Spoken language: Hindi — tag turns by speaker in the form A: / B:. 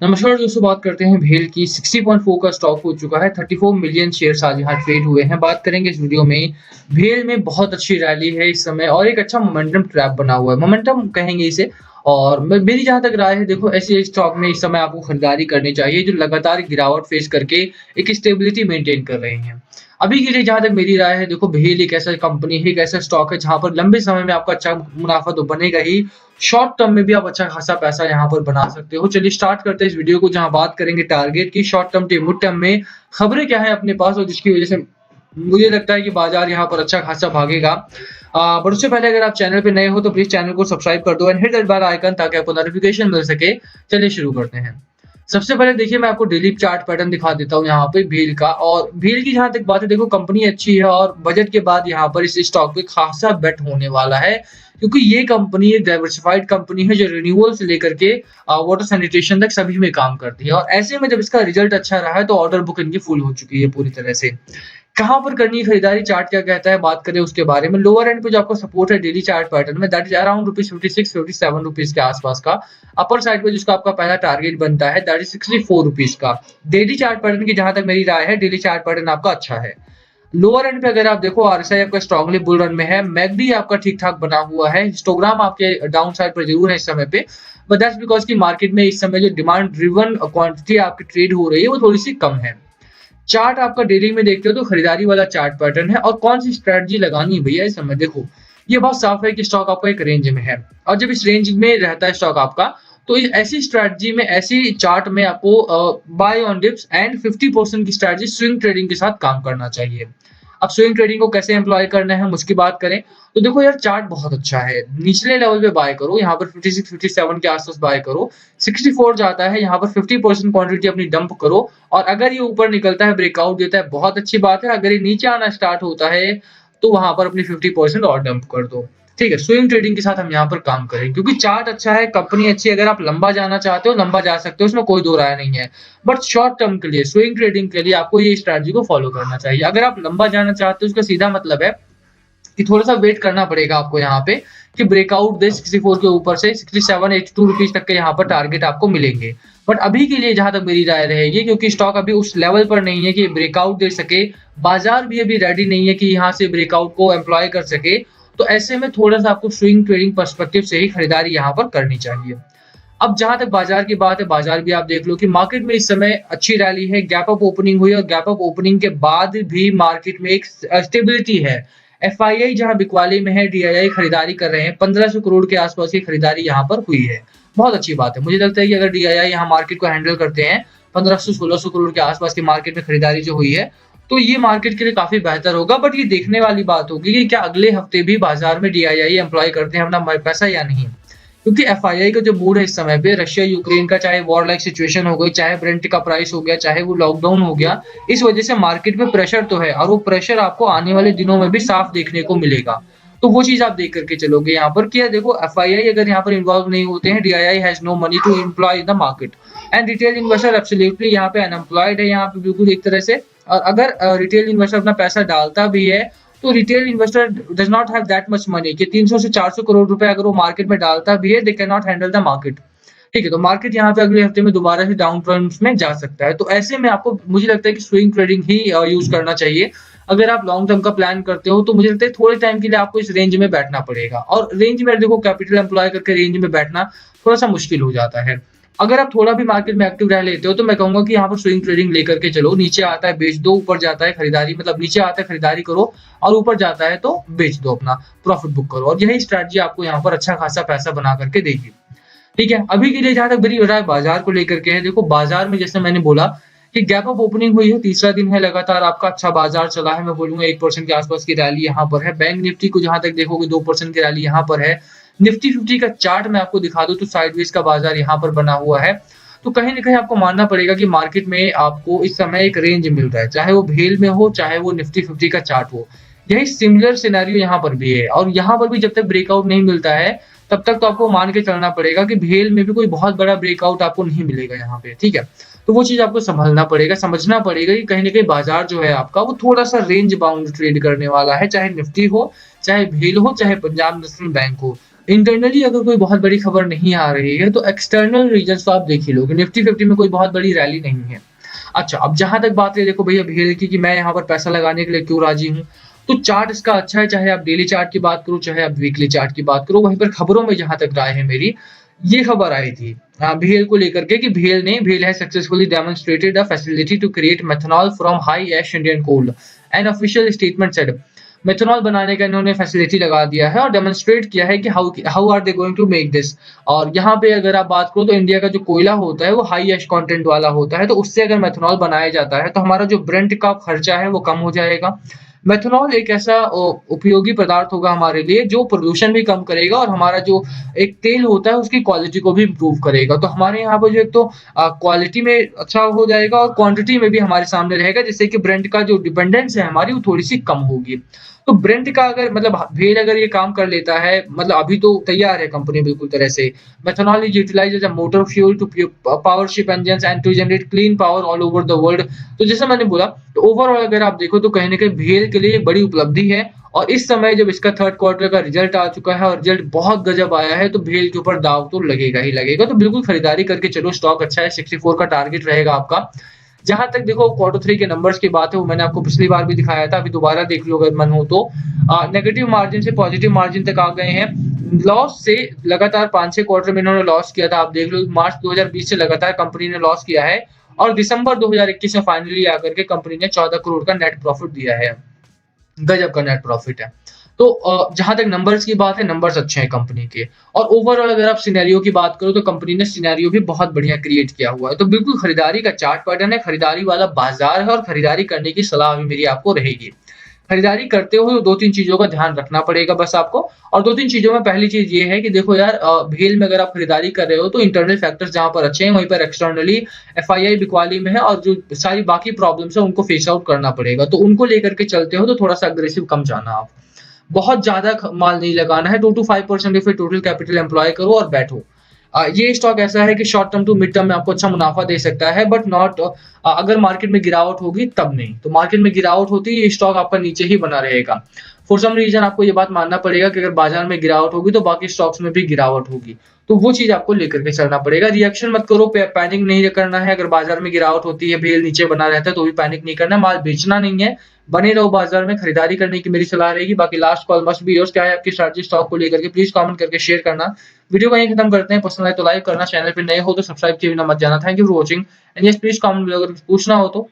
A: नमस्कार दोस्तों, बात करते हैं भेल की। 60.4 का स्टॉक हो चुका है। 34 मिलियन शेयर्स आज यहाँ ट्रेड हुए हैं। बात करेंगे इस वीडियो में। भेल में बहुत अच्छी रैली है इस समय और एक अच्छा मोमेंटम ट्रैप बना हुआ है, मोमेंटम कहेंगे इसे। और मेरी जहां तक राय है, देखो ऐसे स्टॉक में इस समय आपको खरीदारी करनी चाहिए जो लगातार गिरावट फेस करके एक स्टेबिलिटी मेंटेन कर रहे हैं। अभी के लिए जहां तक मेरी राय है, देखो भेल एक ऐसा कंपनी है, एक ऐसा स्टॉक है जहां पर लंबे समय में आपका अच्छा मुनाफा तो बनेगा ही, शॉर्ट टर्म में भी आप अच्छा खासा पैसा यहाँ पर बना सकते हो। चलिए स्टार्ट करते हैं इस वीडियो को, जहाँ बात करेंगे टारगेट की। शॉर्ट टर्म मिड टर्म में खबरें क्या है अपने पास और जिसकी वजह से मुझे लगता है कि बाजार यहाँ पर अच्छा खासा भागेगा। बट उससे पहले अगर आप चैनल पे नए हो तो प्लीज चैनल को सब्सक्राइब कर दो and hit that bell icon ताकि आपको नोटिफिकेशन मिल सके। चलिए शुरू करते हैं। सबसे पहले देखिए, मैं आपको डेली चार्ट पैटर्न दिखा देता हूँ यहाँ पे भेल का। और भेल की जहां तक बात है, देखो कंपनी अच्छी है और बजट के बाद यहाँ पर इस स्टॉक पे खासा बेट होने वाला है, क्योंकि ये कंपनी एक डाइवर्सिफाइड कंपनी है जो रिन्यूअल से लेकर के वाटर सैनिटेशन तक सभी में काम करती है। और ऐसे में जब इसका रिजल्ट अच्छा रहा है तो ऑर्डर बुक इनकी फुल हो चुकी है पूरी तरह से। कहाँ पर करनी है खरीदारी, चार्ट क्या कहता है बात करें उसके बारे में। लोअर एंड पे जो आपका सपोर्ट है डेली चार्ट पैटर्न में, दैट इज अराउंड ₹56-57 के आसपास का। अपर साइड पे जिसका आपका पहला टारगेट बनता है दैट इज ₹64 का। डेली चार्ट पैटर्न की जहां तक मेरी राय है, डेली चार्ट पैटर्न आपका अच्छा है। लोअर एंड पे अगर आप देखो, आरएसआई आपका स्ट्रांगली बुल रन में है, मैकडी आपका ठीक ठाक बना हुआ है, हिस्टोग्राम आपके डाउन साइड पर जरूर है इस समय पे। बट दैट्स बिकॉज की मार्केट में इस समय जो डिमांड ड्रिवन क्वांटिटी आपकी ट्रेड हो रही है वो थोड़ी सी कम है। चार्ट आपका डेली में देखते हो तो खरीदारी वाला चार्ट पैटर्न है। और कौन सी स्ट्रेटजी लगानी है भैया इस समय, देखो ये बहुत साफ है कि स्टॉक आपका एक रेंज में है और जब इस रेंज में रहता है स्टॉक आपका, तो ऐसी स्ट्रेटजी में, ऐसी चार्ट में आपको बाय ऑन डिप्स एंड 50% की स्ट्रेटजी स्विंग ट्रेडिंग के साथ काम करना चाहिए। अब स्विंग ट्रेडिंग को कैसे एम्प्लॉय करना है हम उसकी बात करें तो देखो यार, चार्ट बहुत अच्छा है। निचले लेवल पे बाय करो, यहाँ पर 56 57 के आसपास बाय करो। 64 जाता है, यहाँ पर 50% क्वांटिटी अपनी डंप करो। और अगर ये ऊपर निकलता है, ब्रेकआउट देता है, बहुत अच्छी बात है। अगर ये नीचे आना स्टार्ट होता है तो वहां पर अपनी 50% और डंप कर दो। ठीक है, स्विंग ट्रेडिंग के साथ हम यहाँ पर काम करें क्योंकि चार्ट अच्छा है, कंपनी अच्छी है। अगर आप लंबा जाना चाहते हो लंबा जा सकते हो, उसमें कोई दो राय नहीं है। बट शॉर्ट टर्म के लिए, स्विंग ट्रेडिंग के लिए आपको ये स्ट्रेटजी को फॉलो करना चाहिए। अगर आप लंबा जाना चाहते हो, उसका सीधा मतलब है कि थोड़ा सा वेट करना पड़ेगा आपको यहाँ पे कि ब्रेकआउट दे 64 के ऊपर से। 67 82 रुपीज तक के यहाँ पर टारगेट आपको मिलेंगे। बट अभी के लिए जहां तक मेरी राय रहेगी, क्योंकि स्टॉक अभी उस लेवल पर नहीं है कि ब्रेकआउट दे सके, बाजार भी अभी रेडी नहीं है कि यहाँ से ब्रेकआउट को एम्प्लॉय कर सके, तो ऐसे में थोड़ा सा आपको स्विंग ट्रेडिंग पर्सपेक्टिव से ही खरीदारी यहाँ पर करनी चाहिए। अब जहां तक बाजार की बात है, बाजार भी आप देख लो कि मार्केट में इस समय अच्छी रैली है, गैप अप ओपनिंग हुई और गैप अप ओपनिंग के बाद भी मार्केट में एक स्टेबिलिटी है। एफआईआई जहां बिकवाली में है, डीआईआई खरीदारी कर रहे हैं। 1500 करोड़ के आसपास की खरीदारी यहाँ पर हुई है, बहुत अच्छी बात है। मुझे लगता है कि अगर डीआईआई यहाँ मार्केट को हैंडल करते हैं, 1500-1600 करोड़ के आसपास की मार्केट में खरीदारी जो हुई है, तो ये मार्केट के लिए काफी बेहतर होगा। बट ये देखने वाली बात होगी कि क्या अगले हफ्ते भी बाजार में डीआईआई एम्प्लॉय करते हैं अपना पैसा या नहीं, क्योंकि एफआईआई का जो मूड है इस समय पे, रशिया यूक्रेन का चाहे वॉर लाइक सिचुएशन हो गई, चाहे ब्रेंट का प्राइस हो गया, चाहे वो लॉकडाउन हो गया, इस वजह से मार्केट में प्रेशर तो है और वो प्रेशर आपको आने वाले दिनों में भी साफ देखने को मिलेगा। तो वो चीज आप देख करके चलोगे यहाँ पर। क्या देखो, एफआईआई अगर यहाँ पर इन्वॉल्व नहीं होते हैं, DII has no money to employ in the market and retail investor absolutely यहाँ पे अनएम्प्लॉयड है, यहाँ पे बिल्कुल एक तरह से। और अगर रिटेल इन्वेस्टर अपना पैसा डालता भी है तो retail investor does not have that much money कि 300 से 400 करोड़ रुपए अगर वो मार्केट में डालता भी है, they can not handle the market. ठीक है, तो मार्केट यहाँ पे अगले हफ्ते में दोबारा से डाउन ट्रेंड्स में जा सकता है। तो ऐसे में आपको, मुझे लगता है कि स्विंग ट्रेडिंग ही यूज करना चाहिए। अगर आप लॉन्ग टर्म का प्लान करते हो तो मुझे लगता है थोड़े टाइम के लिए आपको इस रेंज में बैठना पड़ेगा। और रेंज में देखो, कैपिटल एम्प्लॉय करके रेंज में बैठना थोड़ा सा मुश्किल हो जाता है। अगर आप थोड़ा भी मार्केट में एक्टिव रह लेते हो तो मैं कहूंगा कि यहाँ पर स्विंग ट्रेडिंग लेकर के चलो। नीचे आता है बेच दो, ऊपर जाता है खरीदारी, मतलब नीचे आता है खरीदारी करो और ऊपर जाता है तो बेच दो, अपना प्रॉफिट बुक करो। और यही स्ट्रैटेजी आपको यहाँ पर अच्छा खासा पैसा बना करके देगी। ठीक है, अभी के लिए जहां तक मेरी राय बाजार को लेकर के है, देखो बाजार में जैसे मैंने बोला कि गैप अप ओपनिंग हुई है, तीसरा दिन है लगातार आपका अच्छा बाजार चला है। मैं बोलूंगा 1% के आसपास की रैली यहाँ पर है। बैंक निफ्टी को जहां तक देखोगे 2% की रैली यहाँ पर है। निफ्टी 50 का चार्ट मैं आपको दिखा दूं तो साइडवेज का बाजार यहाँ पर बना हुआ है। तो कहीं ना कहीं आपको मानना पड़ेगा कि मार्केट में आपको इस समय एक रेंज मिल रहा है, चाहे वो भेल में हो, चाहे वो निफ्टी 50 का चार्ट हो। यही सिमिलर सिनेरियो यहाँ पर भी है और यहाँ पर भी जब तक ब्रेकआउट नहीं मिलता है तब तक तो आपको मान के चलना पड़ेगा कि भेल में भी कोई बहुत बड़ा ब्रेकआउट आपको नहीं मिलेगा यहाँ पे। ठीक है, तो वो चीज आपको संभलना पड़ेगा, समझना पड़ेगा कि कहीं ना कहीं बाजार जो है आपका वो थोड़ा सा रेंज बाउंड ट्रेड करने वाला है, चाहे निफ्टी हो, चाहे भेल हो, चाहे पंजाब नेशनल बैंक हो। इंटरनली अगर कोई बहुत बड़ी खबर नहीं आ रही है, तो एक्सटर्नल रीजन्स तो आप देख ही लोगे। निफ्टी 50 में कोई बहुत बड़ी रैली नहीं है। अच्छा, अब जहाँ तक बात है देखो भैया भेल की कि मैं यहाँ पर पैसा लगाने के लिए क्यों राज़ी हूँ? तो चार्ट इसका अच्छा है, चाहे आप डेली चार्ट की बात करो, चाहे आप वीकली चार्ट की बात करो। वहीं पर खबरों में जहाँ तक राय है मेरी, ये खबर आई थी भेल को लेकर के कि भेल has successfully demonstrated a facility to create methanol from high ash Indian coal. An official statement said methanol बनाने का इन्होंने फैसिलिटी लगा दिया है और डेमोंस्ट्रेट किया है कि how are they going to make this. और यहाँ पे अगर आप बात करो तो इंडिया का जो कोयला होता है वो हाई ऐश कंटेंट वाला होता है, तो उससे अगर मेथनॉल बनाया जाता है तो हमारा जो ब्रेंट का खर्चा है वो कम हो जाएगा। मेथनॉल एक ऐसा उपयोगी पदार्थ होगा हमारे लिए जो प्रदूषण भी कम करेगा और हमारा जो एक तेल होता है उसकी क्वालिटी को भी इम्प्रूव करेगा। तो हमारे यहाँ पर जो एक तो क्वालिटी में अच्छा हो जाएगा और क्वांटिटी में भी हमारे सामने रहेगा, जिससे कि ब्रेंट का जो डिपेंडेंस है हमारी वो थोड़ी सी कम होगी। तो ब्रेंट का अगर मतलब भेल अगर ये काम कर लेता है, मतलब अभी तो तैयार है कंपनी बिल्कुल तरह से। Methanol is utilised as a motor fuel to power ship engines and to generate clean power all over the world. तो जैसे मैंने बोला, तो ओवरऑल अगर आप देखो तो कहीं न कहीं भेल के लिए एक बड़ी उपलब्धि है। और इस समय जब इसका थर्ड क्वार्टर का रिजल्ट आ चुका है और रिजल्ट बहुत गजब आया है, तो भेल के ऊपर दाव तो लगेगा ही लगेगा। तो बिल्कुल खरीदारी करके चलो, स्टॉक अच्छा है, 64 का टारगेट रहेगा आपका। जहाँ तक देखो क्वार्टर 3 के नंबर्स की बात है, वो मैंने आपको पिछली बार भी दिखाया था, अभी दोबारा देख लो अगर मन हो तो। नेगेटिव मार्जिन से पॉजिटिव मार्जिन तक आ गए हैं। लॉस से लगातार 5-6 क्वार्टर में इन्होंने लॉस किया था, आप देख लो मार्च 2020 से लगातार कंपनी ने लॉस किया है और दिसंबर 2021 में फाइनली आकर के कंपनी ने 14 करोड़ का नेट प्रॉफिट दिया है। गजब का नेट प्रॉफिट है। तो जहाँ तक नंबर्स की बात है, नंबर्स अच्छे हैं कंपनी के। और ओवरऑल अगर आप सिनेरियो की बात करो तो कंपनी ने सिनेरियो भी बहुत बढ़िया क्रिएट किया हुआ है। तो बिल्कुल खरीदारी का चार्ट पैटर्न है, खरीदारी वाला बाजार है और खरीदारी करने की सलाह भी मेरी आपको रहेगी। खरीदारी करते हुए 2-3 चीज़ों का ध्यान रखना पड़ेगा बस आपको। और 2-3 चीज़ों में पहली चीज़ ये है कि देखो यार, भेल में अगर आप खरीदारी कर रहे हो तो इंटरनल फैक्टर्स जहाँ पर अच्छे हैं, वहीं पर एक्सटर्नली एफआईआई बिकवाली में है और जो सारी बाकी प्रॉब्लम्स हैं उनको फेस आउट करना पड़ेगा। तो उनको लेकर के चलते हो तो थोड़ा-सा अग्रेसिव कम जाना आप। बहुत ज़्यादा माल नहीं लगाना है, 2 to 5% of your total capital employ करो और बैठो। ये स्टॉक ऐसा है कि short term to mid term में आपको अच्छा मुनाफा दे सकता है, बट नॉट अगर मार्केट में गिरावट होगी तब नहीं। तो मार्केट में गिरावट होती है, ये स्टॉक आपका नीचे ही बना रहेगा। फॉर सम रीजन आपको ये बात मानना पड़ेगा कि अगर बाजार में गिरावट होगी तो बाकी स्टॉक्स में भी गिरावट होगी। तो वो चीज़ आपको लेकर के चलना पड़ेगा। रिएक्शन मत करो, पैनिक नहीं करना है। अगर बाजार में गिरावट होती है, भेल नीचे बना रहता है तो भी पैनिक नहीं करना है, माल बेचना नहीं है। बने रहो बाजार में, खरीदारी करने की मेरी सलाह रहेगी। बाकी last call must be yours, क्या है आपकी स्ट्रैटेजी स्टॉक को लेकर के, प्लीज कमेंट करके शेयर करना। वीडियो को यहीं खत्म करते हैं। पसंद आए तो लाइक करना, चैनल पे नए हो तो सब्सक्राइब किए बिना मत जाना। Thank you for watching and yes please comment अगर पूछना हो तो।